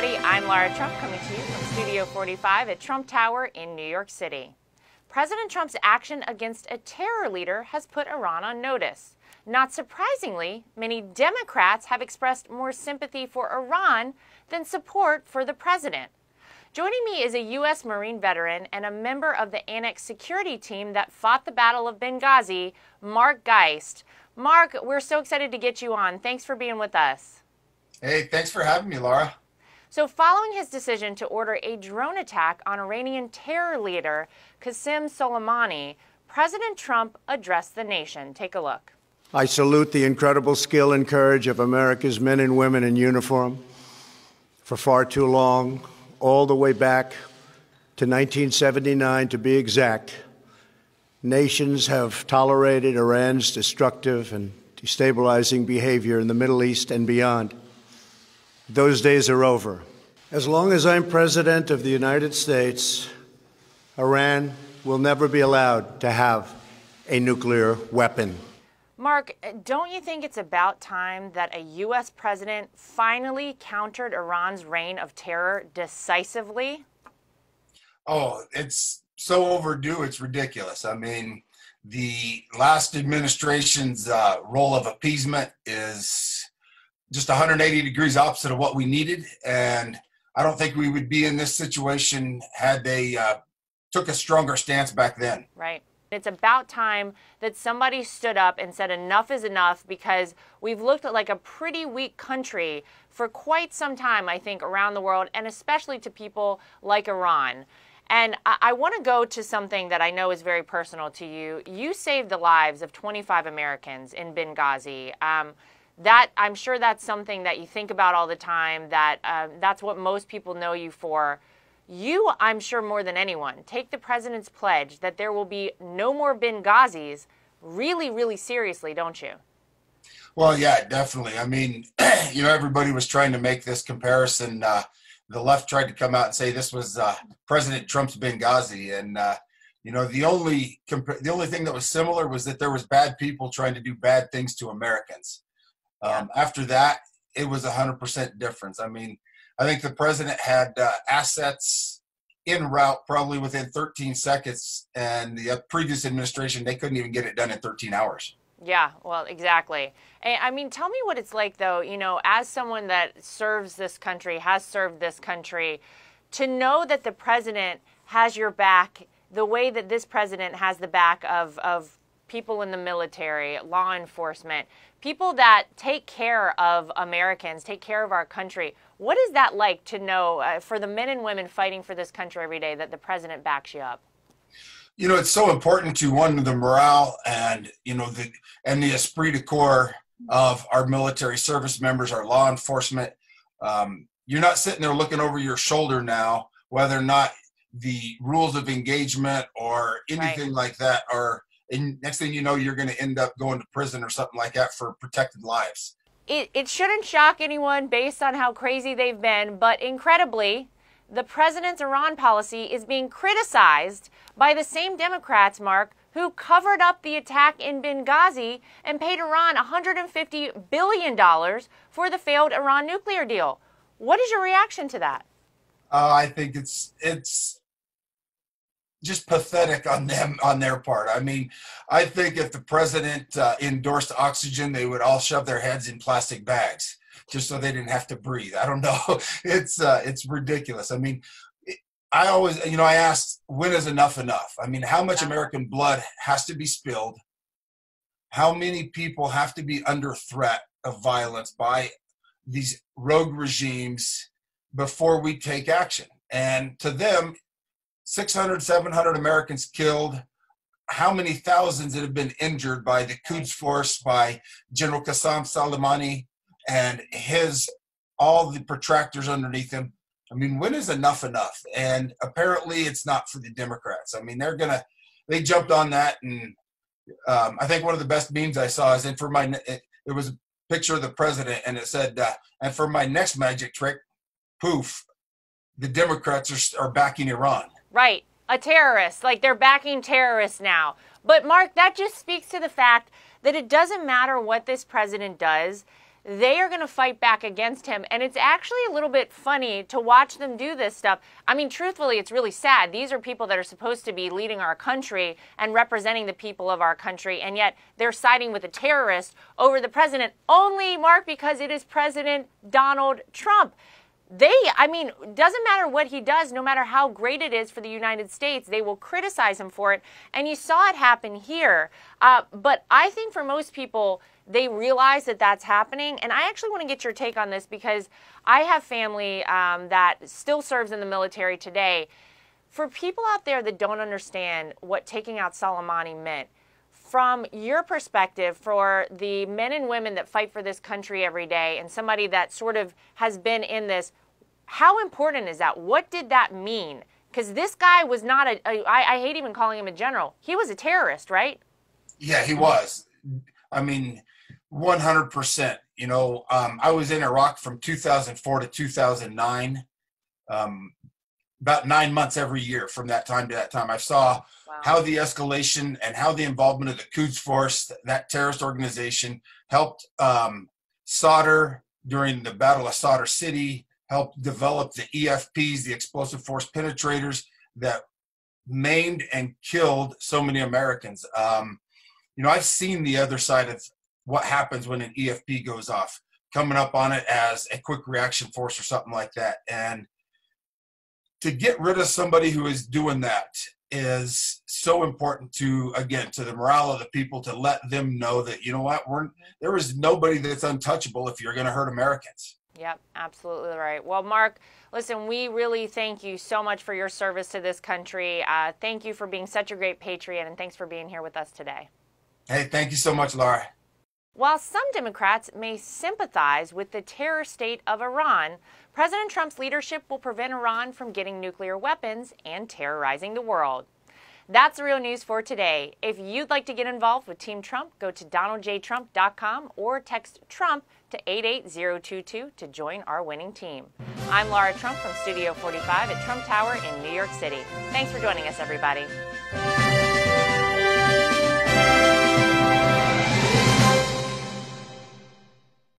everybody. I'm Lara Trump, coming to you from Studio 45 at Trump Tower in New York City. President Trump's action against a terror leader has put Iran on notice. Not surprisingly, many Democrats have expressed more sympathy for Iran than support for the president. Joining me is a U.S. Marine veteran and a member of the Annex security team that fought the Battle of Benghazi, Mark Geist. Mark, we're so excited to get you on. Thanks for being with us. Hey, thanks for having me, Laura. So following his decision to order a drone attack on Iranian terror leader Qasem Soleimani, President Trump addressed the nation. Take a look. I salute the incredible skill and courage of America's men and women in uniform. For far too long, all the way back to 1979 to be exact, nations have tolerated Iran's destructive and destabilizing behavior in the Middle East and beyond. Those days are over. As long as I'm President of the United States, Iran will never be allowed to have a nuclear weapon. Mark, don't you think it's about time that a U.S. president finally countered Iran's reign of terror decisively? Oh, it's so overdue, it's ridiculous. I mean, the last administration's role of appeasement is just 180 degrees opposite of what we needed. And I don't think we would be in this situation had they took a stronger stance back then. Right. It's about time that somebody stood up and said enough is enough, because we've looked at like a pretty weak country for quite some time, I think, around the world, and especially to people like Iran. And I want to go to something that I know is very personal to you. You saved the lives of 25 Americans in Benghazi. That I'm sure that's something that you think about all the time, that that's what most people know you for. You, I'm sure more than anyone, take the president's pledge that there will be no more Benghazis really, really seriously, don't you? Well, yeah, definitely. I mean, everybody was trying to make this comparison. The left tried to come out and say this was President Trump's Benghazi. And, the only thing that was similar was that there was bad people trying to do bad things to Americans. After that, it was 100% difference. I mean, I think the president had assets en route probably within 13 seconds, and the previous administration, they couldn't even get it done in 13 hours. Yeah, well, exactly. I mean, tell me what it's like, though, as someone that serves this country, has served this country, to know that the president has your back the way that this president has the back of people in the military, law enforcement, people that take care of Americans, take care of our country. What is that like to know for the men and women fighting for this country every day that the president backs you up? It's so important to the morale and, the esprit de corps of our military service members, our law enforcement. You're not sitting there looking over your shoulder now, whether or not the rules of engagement or anything like that are. And next thing you know, you're going to end up going to prison or something like that for protected lives. It shouldn't shock anyone based on how crazy they've been, but incredibly, the president's Iran policy is being criticized by the same Democrats, Mark, who covered up the attack in Benghazi and paid Iran $150 billion for the failed Iran nuclear deal. What is your reaction to that? I think it's just pathetic on them, on their part. I mean, I think if the president endorsed oxygen, they would all shove their heads in plastic bags just so they didn't have to breathe. I don't know. It's ridiculous. I mean, I always, I asked, when is enough enough? I mean, how much American blood has to be spilled? How many people have to be under threat of violence by these rogue regimes before we take action? And to them, 600, 700 Americans killed, how many thousands that have been injured by the Quds Force, by General Qasem Soleimani and all the protractors underneath him. I mean, when is enough enough? And apparently it's not for the Democrats. I mean, they jumped on that. And I think one of the best memes I saw is it was a picture of the president, and it said, and for my next magic trick, poof, the Democrats are backing Iran. Right. A terrorist. Like, they're backing terrorists now. But, Mark, that just speaks to the fact that it doesn't matter what this president does. they are going to fight back against him. And it's actually a little bit funny to watch them do this stuff. I mean, truthfully, it's really sad. These are people that are supposed to be leading our country and representing the people of our country, and yet they're siding with a terrorist over the president only, Mark, because it is President Donald Trump. I mean, doesn't matter what he does, no matter how great it is for the United States, they will criticize him for it. And you saw it happen here. But I think for most people, they realize that that's happening. And I actually want to get your take on this because I have family that still serves in the military today. For people out there that don't understand what taking out Soleimani meant, from your perspective, for the men and women that fight for this country every day and somebody that sort of has been in this, how important is that? What did that mean? Because this guy was not I hate even calling him a general. He was a terrorist, right? Yeah, he was. I mean, 100%. You know, I was in Iraq from 2004 to 2009. About 9 months every year from that time to that time. I saw how the escalation and how the involvement of the Quds Force, that terrorist organization, helped Sadr during the Battle of Sadr City, helped develop the EFPs, the explosive force penetrators, that maimed and killed so many Americans. You know, I've seen the other side of what happens when an EFP goes off, coming up on it as a quick reaction force or something like that. And to get rid of somebody who is doing that is so important to, again, to the morale of the people, to let them know that, you know what, there is nobody that's untouchable if you're going to hurt Americans. Yep, absolutely right. Well, Mark, listen, we really thank you so much for your service to this country. Thank you for being such a great patriot, and thanks for being here with us today. Hey, thank you so much, Laura. While some Democrats may sympathize with the terror state of Iran, President Trump's leadership will prevent Iran from getting nuclear weapons and terrorizing the world. That's the real news for today. If you'd like to get involved with Team Trump, go to DonaldJTrump.com or text Trump to 88022 to join our winning team. I'm Laura Trump from Studio 45 at Trump Tower in New York City. Thanks for joining us, everybody.